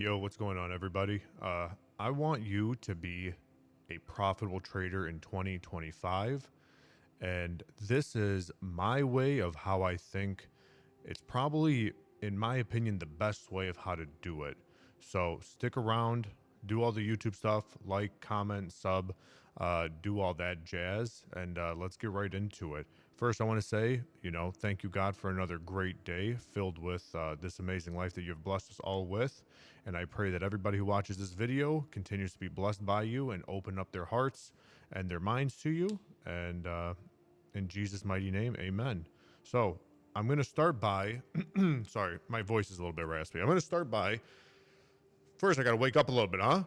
Yo, what's going on, everybody? I want you to be a profitable trader in 2025. And this is my way of how I think it's probably, in my opinion, the best way of how to do it. So stick around, do all the YouTube stuff, like, comment, sub, do all that jazz, and let's get right into it. First, I want to say, thank you, God, for another great day filled with this amazing life that you've blessed us all with. And I pray that everybody who watches this video continues to be blessed by you and open up their hearts and their minds to you. And in Jesus' mighty name, amen. So I'm going to start by, sorry, my voice is a little bit raspy. I'm going to start by, first, I got to wake up a little bit, huh? I'm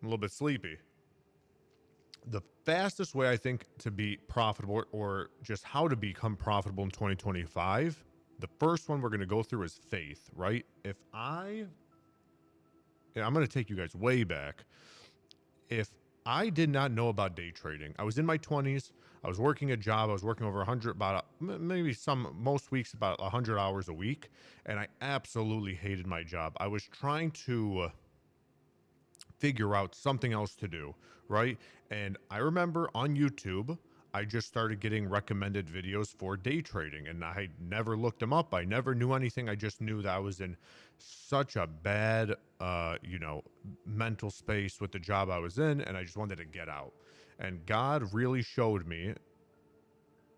a little bit sleepy. The fastest way I think to be profitable, or just how to become profitable in 2025, the first one we're going to go through is faith, right? I'm going to take you guys way back. If I did not know about day trading, I was in my 20s. I was working a job. I was working over 100, most weeks about 100 hours a week. And I absolutely hated my job. I was trying to figure out something else to do, right? And I remember on YouTube, I just started getting recommended videos for day trading, and I never looked them up. I never knew anything. I just knew that I was in such a bad, mental space with the job I was in, and I just wanted to get out. And God really showed me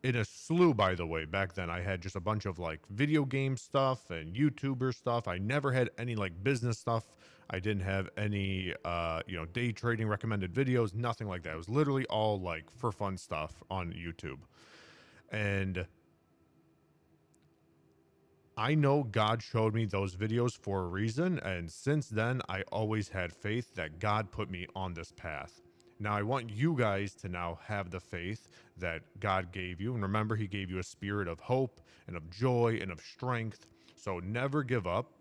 in a slew, by the way. Back then I had just a bunch of like video game stuff and YouTuber stuff. I never had any like business stuff. I didn't have any day trading recommended videos, nothing like that. It was literally all like for fun stuff on YouTube. And I know God showed me those videos for a reason, and since then I always had faith that God put me on this path. Now, I want you guys to now have the faith that God gave you. And remember, He gave you a spirit of hope and of joy and of strength. So never give up.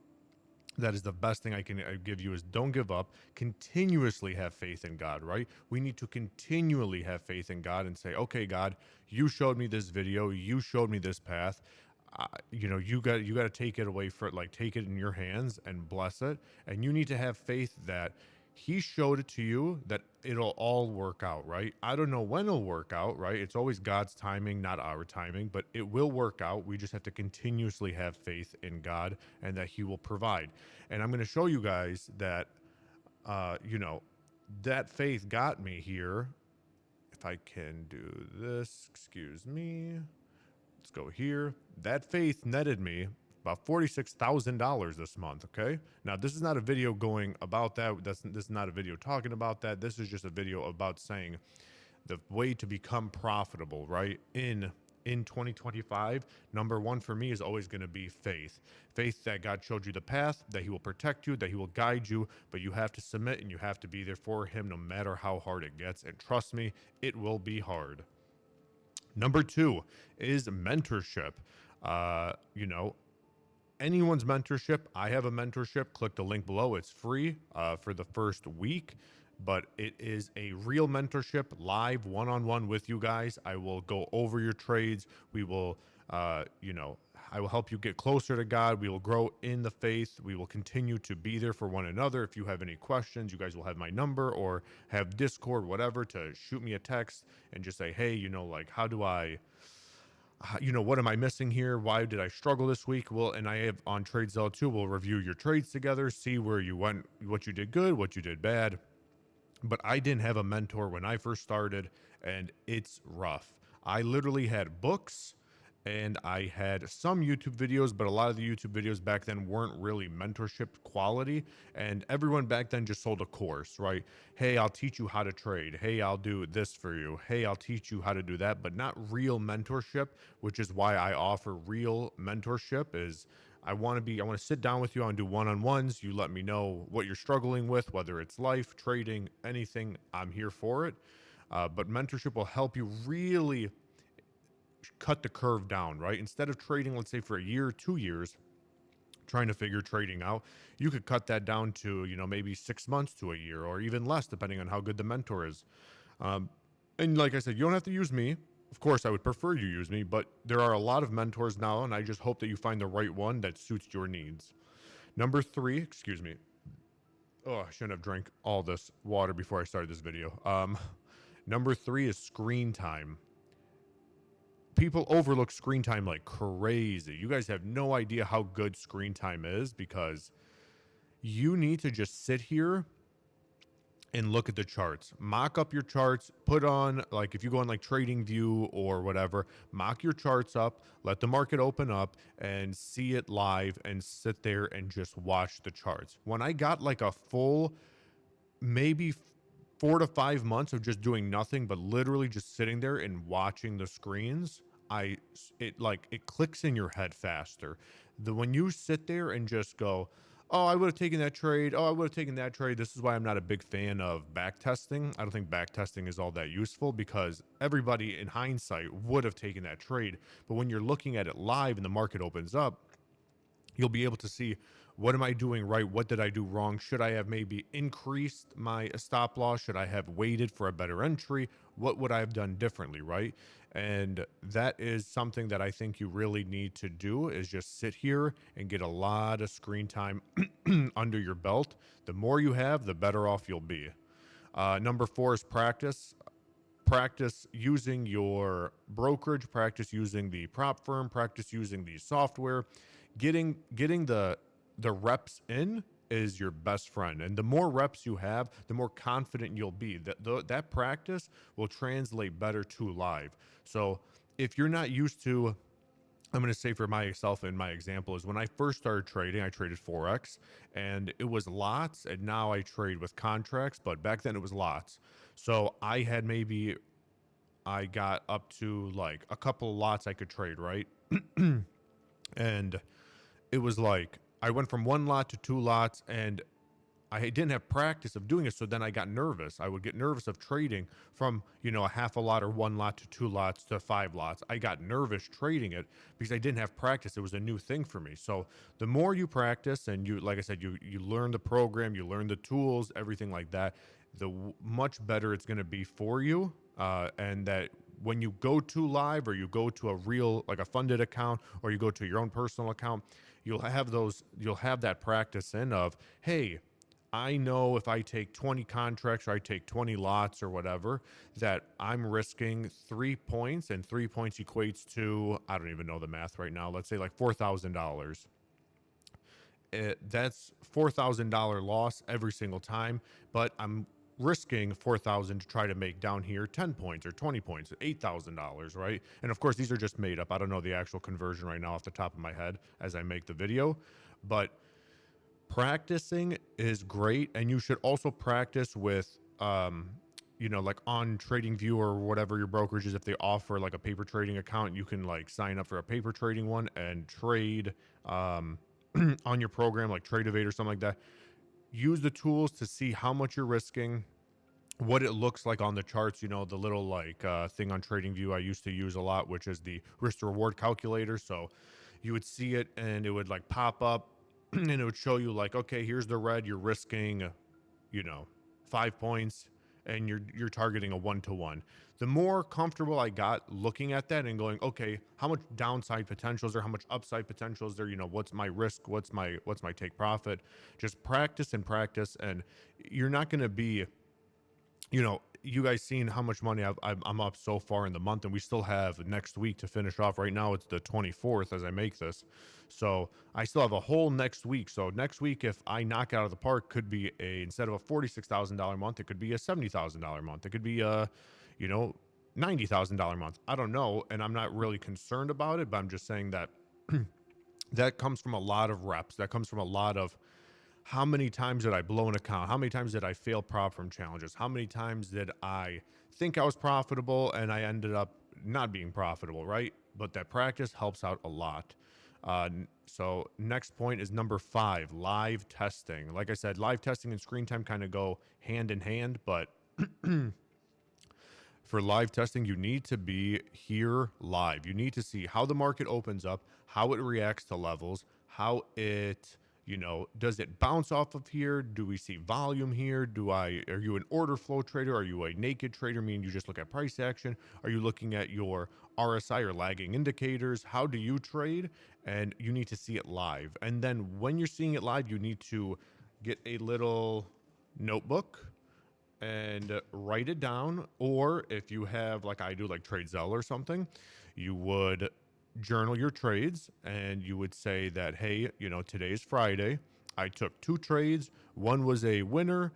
That is the best thing I can give you, is don't give up. Continuously have faith in God, right? We need to continually have faith in God and say, okay, God, you showed me this video. You showed me this path. You got to take it away for it, like take it in your hands and bless it. And you need to have faith that He showed it to you, that it'll all work out, right? I don't know when it'll work out, right? It's always God's timing, not our timing, but it will work out. We just have to continuously have faith in God and that He will provide. And I'm going to show you guys that, that faith got me here. If I can do this, excuse me. Let's go here. That faith netted me about $46,000 this month, okay? Now, this is not a video going about that. This is not a video talking about that. This is just a video about saying the way to become profitable, right? In 2025, number one for me is always going to be faith. Faith that God showed you the path, that He will protect you, that He will guide you, but you have to submit and you have to be there for Him no matter how hard it gets. And trust me, it will be hard. Number two is mentorship. Anyone's mentorship. I have a mentorship. Click the link below. It's free for the first week, but it is a real mentorship, live one-on-one with you guys. I will go over your trades. We will, I will help you get closer to God. We will grow in the faith. We will continue to be there for one another. If you have any questions, you guys will have my number or have Discord, whatever, to shoot me a text and just say, hey, how do I, what am I missing here? Why did I struggle this week? Well, and I have on TradeZella too. We'll review your trades together, see where you went, what you did good, what you did bad. But I didn't have a mentor when I first started, and it's rough. I literally had books and I had some YouTube videos, but a lot of the YouTube videos back then weren't really mentorship quality. And everyone back then just sold a course, right? Hey, I'll teach you how to trade. Hey, I'll do this for you. Hey, I'll teach you how to do that, but not real mentorship, which is why I offer real mentorship. Is I want to sit down with you and do one-on-ones. You let me know what you're struggling with, whether it's life, trading, anything. I'm here for it. But mentorship will help you really cut the curve down, right? Instead of trading, let's say for a year, 2 years, trying to figure trading out, you could cut that down to, maybe 6 months to a year or even less, depending on how good the mentor is. And like I said, you don't have to use me. Of course, I would prefer you use me, but there are a lot of mentors now, and I just hope that you find the right one that suits your needs. Number three, excuse me. Oh, I shouldn't have drank all this water before I started this video. Number three is screen time. People overlook screen time like crazy. You guys have no idea how good screen time is, because you need to just sit here and look at the charts. Mock up your charts, put on, like, if you go on like Trading View or whatever, mock your charts up, let the market open up and see it live, and sit there and just watch the charts. When I got like a full, maybe 4 to 5 months of just doing nothing but literally just sitting there and watching the screens, it clicks in your head faster. When you sit there and just go, oh, I would have taken that trade, oh, I would have taken that trade. This is why I'm not a big fan of back testing. I don't think back testing is all that useful, because everybody in hindsight would have taken that trade. But when you're looking at it live and the market opens up, you'll be able to see, what am I doing right? What did I do wrong? Should I have maybe increased my stop loss? Should I have waited for a better entry? What would I have done differently, right? And that is something that I think you really need to do, is just sit here and get a lot of screen time under your belt. The more you have, the better off you'll be. Number four is practice. Practice using your brokerage, practice using the prop firm, practice using the software. Getting the reps in is your best friend, and the more reps you have, the more confident you'll be. That practice will translate better to live. So if you're not used to, I'm going to say for myself, and my example is when I first started trading, I traded Forex, and it was lots, and now I trade with contracts, but back then it was lots. So I got up to like a couple of lots I could trade, right? And it was like I went from one lot to two lots, and I didn't have practice of doing it. So then I got nervous. I would get nervous of trading from, a half a lot or one lot to two lots to five lots. I got nervous trading it because I didn't have practice. It was a new thing for me. So the more you practice, and like I said, you learn the program, you learn the tools, everything like that, much better it's going to be for you. And that when you go to live, or you go to a real, like a funded account, or you go to your own personal account, you'll have that practice in of, hey, I know if I take 20 contracts, or I take 20 lots or whatever, that I'm risking 3 points, and 3 points equates to, I don't even know the math right now, let's say like $4,000. That's $4,000 loss every single time, but I'm risking 4,000 to try to make down here 10 points or 20 points, $8,000, right? And of course, these are just made up. I don't know the actual conversion right now off the top of my head as I make the video, but practicing is great. And you should also practice with, like on Trading View or whatever your brokerage is. If they offer like a paper trading account, you can like sign up for a paper trading one and trade, on your program, like Trade Evade or something like that. Use the tools to see how much you're risking, what it looks like on the charts. The little like thing on Trading View I used to use a lot, which is the risk to reward calculator. So you would see it, and it would like pop up and it would show you like, okay, here's the red, you're risking, you know 5 points, and you're targeting a 1-to-1. The more comfortable I got looking at that and going, okay, how much downside potential is there, how much upside potential is there, what's my risk, what's my take profit, just practice and practice. And you're not going to be, you guys seen how much money I'm up so far in the month, and we still have next week to finish off. Right now it's the 24th as I make this, so I still have a whole next week. So next week, if I knock it out of the park, could be instead of a $46,000 month, it could be a $70,000 month. It could be a, $90,000 month. I don't know, and I'm not really concerned about it, but I'm just saying that that comes from a lot of reps. That comes from a lot of, how many times did I blow an account? How many times did I fail prop firm challenges? How many times did I think I was profitable and I ended up not being profitable, right? But that practice helps out a lot. So next point is number 5, live testing. Like I said, live testing and screen time kind of go hand in hand, but for live testing, you need to be here live. You need to see how the market opens up, how it reacts to levels, how it, does it bounce off of here? Do we see volume here? Are you an order flow trader? Are you a naked trader, meaning you just look at price action? Are you looking at your RSI or lagging indicators? How do you trade? And you need to see it live. And then when you're seeing it live, you need to get a little notebook and write it down. Or if you have, like I do, like TradeZelle or something, you would journal your trades and you would say that, hey, today's Friday. I took two trades. One was a winner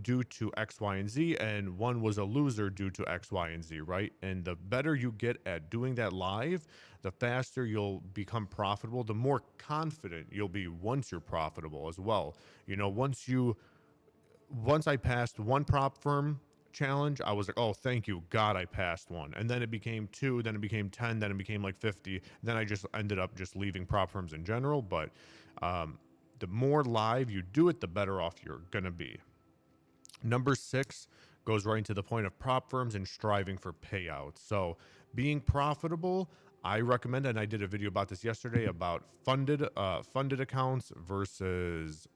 due to X, Y, and Z, and one was a loser due to X, Y, and Z, right? And the better you get at doing that live, the faster you'll become profitable, the more confident you'll be once you're profitable as well. Once I passed one prop firm challenge, I was like, oh, thank you, God, I passed one. And then it became two, then it became 10, then it became like 50. Then I just ended up just leaving prop firms in general. But the more live you do it, the better off you're going to be. Number 6 goes right into the point of prop firms and striving for payouts. So being profitable, I recommend, and I did a video about this yesterday about funded accounts versus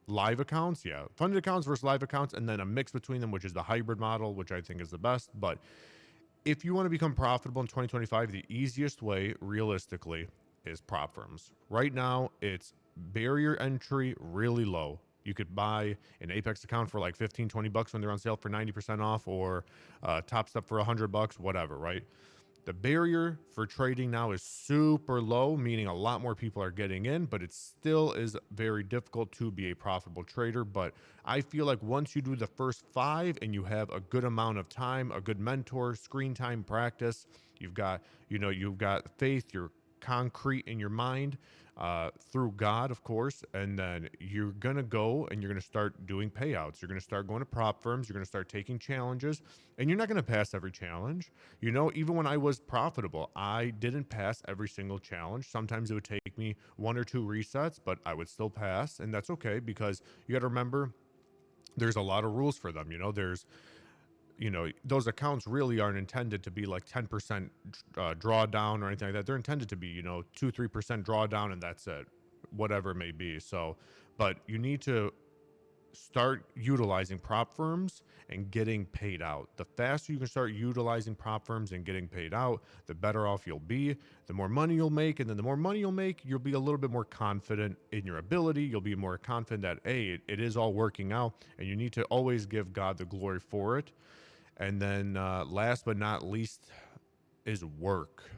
live accounts. Yeah, funded accounts versus live accounts, and then a mix between them, which is the hybrid model, which I think is the best. But if you want to become profitable in 2025, the easiest way realistically is prop firms. Right now, it's barrier entry really low. You could buy an Apex account for like 15, 20 bucks when they're on sale for 90% off, or Top Step for 100 bucks, whatever, right? The barrier for trading now is super low, meaning a lot more people are getting in, but it still is very difficult to be a profitable trader. But I feel like once you do the first 5 and you have a good amount of time, a good mentor, screen time, practice, you've got faith, you're concrete in your mind, through God, of course, and then you're going to go and you're going to start doing payouts. You're going to start going to prop firms. You're going to start taking challenges, and you're not going to pass every challenge. Even when I was profitable, I didn't pass every single challenge. Sometimes it would take me 1 or 2 resets, but I would still pass, and that's okay because you got to remember there's a lot of rules for them. Those accounts really aren't intended to be like 10% drawdown or anything like that. They're intended to be, 2-3% drawdown, and that's it, whatever it may be. So, but you need to start utilizing prop firms and getting paid out. The faster you can start utilizing prop firms and getting paid out, the better off you'll be, the more money you'll make. And then the more money you'll make, you'll be a little bit more confident in your ability. You'll be more confident that, hey, it is all working out, and you need to always give God the glory for it. And then last but not least is work.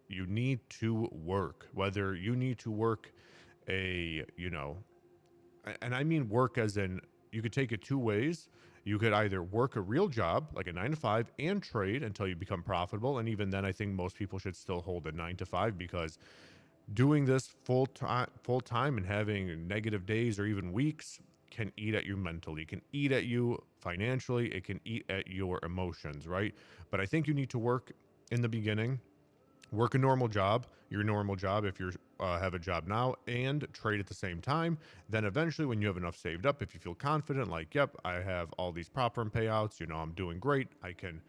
You need to work, whether you need to work and I mean work as in, you could take it 2 ways. You could either work a real job, like a 9 to 5, and trade until you become profitable. And even then, I think most people should still hold a 9 to 5, because doing this full time and having negative days or even weeks can eat at you mentally, can eat at you financially, it can eat at your emotions, right? But I think you need to work in the beginning, work a normal job, your normal job if you have a job now, and trade at the same time. Then eventually, when you have enough saved up, if you feel confident, like, yep, I have all these prop firm payouts, I'm doing great, I can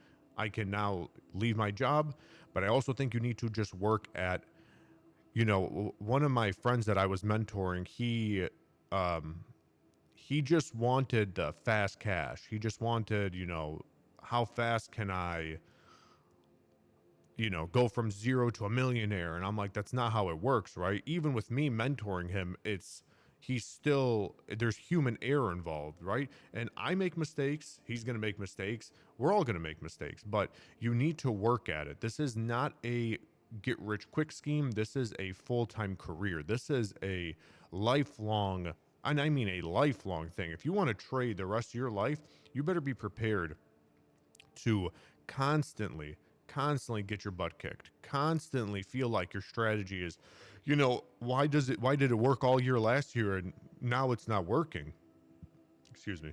now leave my job. But I also think you need to just work at, one of my friends that I was mentoring, he just wanted the fast cash. He just wanted, how fast can I, go from zero to a millionaire? And I'm like, that's not how it works, right? Even with me mentoring him, there's human error involved, right? And I make mistakes. He's going to make mistakes. We're all going to make mistakes, but you need to work at it. This is not a get rich quick scheme. This is a full-time career. This is a lifelong, and I mean a lifelong thing. If you want to trade the rest of your life, you better be prepared to constantly get your butt kicked, constantly feel like your strategy is, why did it work all year last year and now it's not working? Excuse me.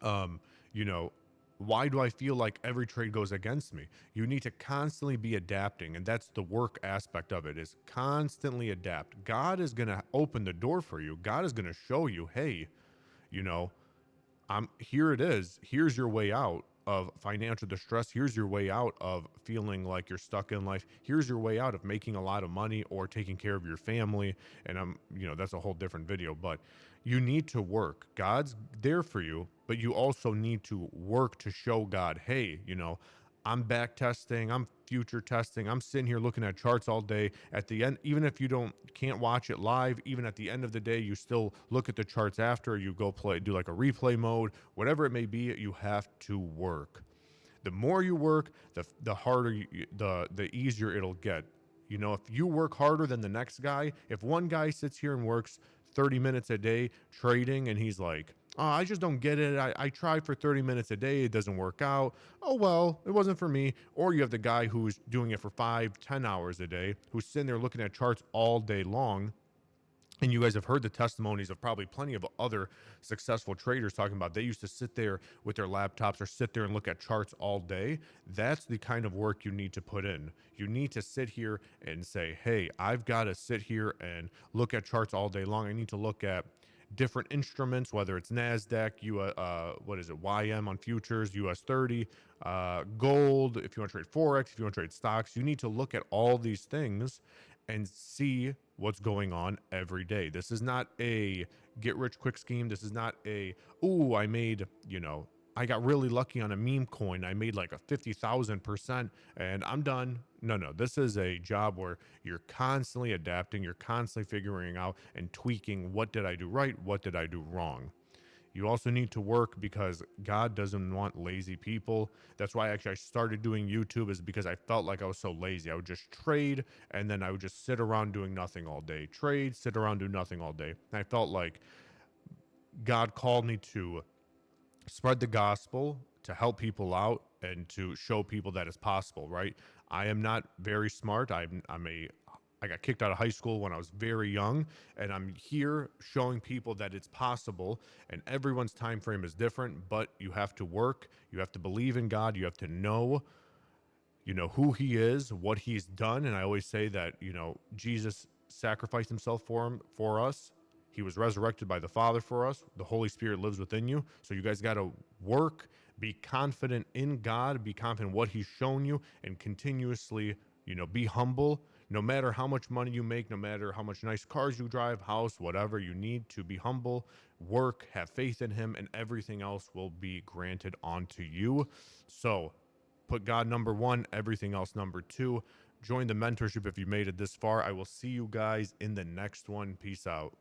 Um, you know, why do I feel like every trade goes against me? You need to constantly be adapting, and that's the work aspect of it, is constantly adapt. God is going to open the door for you. God is going to show you, hey, you know, here it is. Here's your way out of financial distress. Here's your way out of feeling like you're stuck in life. Here's your way out of making a lot of money or taking care of your family. And that's a whole different video, but you need to work. God's there for you, but you also need to work to show God, hey, I'm back testing. I'm future testing. I'm sitting here looking at charts all day. At the end, even if you can't watch it live, even at the end of the day, you still look at the charts after. You go do like a replay mode, whatever it may be. You have to work. The more you work, the harder the easier it'll get. If you work harder than the next guy, if one guy sits here and works 30 minutes a day trading and he's like, oh, I just don't get it. I try for 30 minutes a day. It doesn't work out. Oh, well, it wasn't for me. Or you have the guy who's doing it for 5, 10 hours a day, who's sitting there looking at charts all day long. And you guys have heard the testimonies of probably plenty of other successful traders talking about they used to sit there with their laptops or sit there and look at charts all day. That's the kind of work you need to put in. You need to sit here and say, hey, I've got to sit here and look at charts all day long. I need to look at different instruments, whether it's NASDAQ, YM on futures, US 30, gold, if you want to trade Forex, if you want to trade stocks. You need to look at all these things and see what's going on every day. This is not a get rich quick scheme. This is not I made, I got really lucky on a meme coin. I made like a 50,000% and I'm done. No, this is a job where you're constantly adapting. You're constantly figuring out and tweaking. What did I do right? What did I do wrong? You also need to work because God doesn't want lazy people. That's why actually I started doing YouTube, is because I felt like I was so lazy. I would just trade and then I would just sit around doing nothing all day. Trade, sit around, do nothing all day. And I felt like God called me to spread the gospel, to help people out, and to show people that it's possible, right? I am not very smart. I got kicked out of high school when I was very young, and I'm here showing people that it's possible, and everyone's time frame is different, but you have to work, you have to believe in God, you have to know who he is, what he's done. And I always say that, Jesus sacrificed himself for us. He was resurrected by the Father for us. The Holy Spirit lives within you. So you guys got to work, be confident in God, be confident in what he's shown you, and continuously, be humble. No matter how much money you make, no matter how much nice cars you drive, house, whatever, you need to be humble, work, have faith in him, and everything else will be granted onto you. So put God number one, everything else number two. Join the mentorship if you made it this far. I will see you guys in the next one. Peace out.